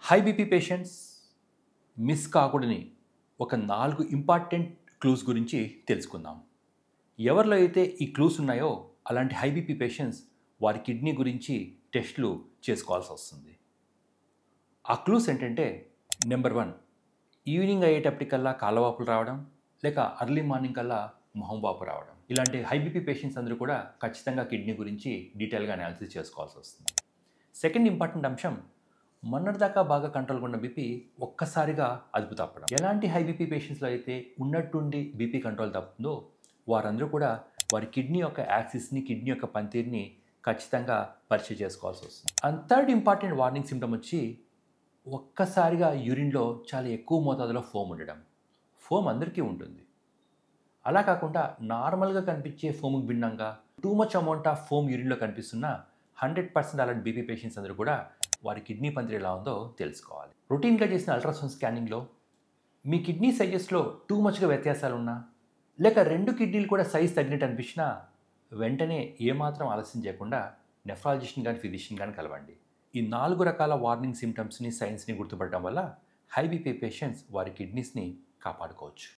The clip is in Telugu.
హై బీపీ పేషెంట్స్ మిస్ కాకూడని ఒక 4 ఇంపార్టెంట్ క్లూస్ గురించి తెలుసుకుందాం. ఎవరిలో అయితే ఈ క్లూస్ ఉన్నాయో అలాంటి హై బీపీ పేషెంట్స్ వారి కిడ్నీ గురించి టెస్టులు చేసుకోవాల్సి వస్తుంది. ఆ క్లూస్ ఏంటంటే నెంబర్ 1 ఈవినింగ్ అయ్యేటప్పటికల్లా కాళ్ళవాపులు రావడం, లేక అర్లీ మార్నింగ్ కల్లా మొహం వాపు రావడం. ఇలాంటి హై బీపీ పేషెంట్స్ అందరూ కూడా ఖచ్చితంగా కిడ్నీ గురించి డీటెయిల్గా అనాలిసిస్ చేసుకోవాల్సి వస్తుంది. సెకండ్ ఇంపార్టెంట్ అంశం, మొన్నటిదాకా బాగా కంట్రోల్గా ఉన్న బీపీ ఒక్కసారిగా అదుపు తప్పడం. ఎలాంటి హై బీపీ పేషెంట్స్లో అయితే ఉన్నట్టుండి బీపీ కంట్రోల్ తప్పుతుందో వారందరూ కూడా వారి కిడ్నీ యొక్క యాక్సిస్ని, కిడ్నీ యొక్క పనితీరుని ఖచ్చితంగా పరీక్ష చేసుకోవాల్సి వస్తుంది. And third important warning symptom వచ్చి ఒక్కసారిగా యూరిన్లో చాలా ఎక్కువ మోతాదులో ఫోమ్ ఉండడం. ఫోమ్ అందరికీ ఉంటుంది. అలా కాకుండా నార్మల్గా కనిపించే ఫోమ్కి భిన్నంగా too much amount of foam యూరిన్లో కనిపిస్తున్న 100% అలాంటి బీపీ పేషెంట్స్ అందరూ కూడా వారి కిడ్నీ పనితీరు ఎలా ఉందో తెలుసుకోవాలి. రొటీన్గా చేసిన అల్ట్రాసౌండ్ స్కానింగ్లో మీ కిడ్నీ సైజెస్లో టూ మచ్గా వ్యత్యాసాలు ఉన్నా, లేక రెండు కిడ్నీలు కూడా సైజ్ తగ్గినట్టు అనిపించినా వెంటనే ఏమాత్రం ఆలస్యం చేయకుండా నెఫ్రాలజిస్ట్ని కానీ ఫిజిషియన్ కానీ కలవండి. ఈ 4 రకాల వార్నింగ్ సిమ్టమ్స్ని, సైన్స్ని గుర్తుపడటం వల్ల హై బీపీ పేషెంట్స్ వారి కిడ్నీస్ని కాపాడుకోవచ్చు.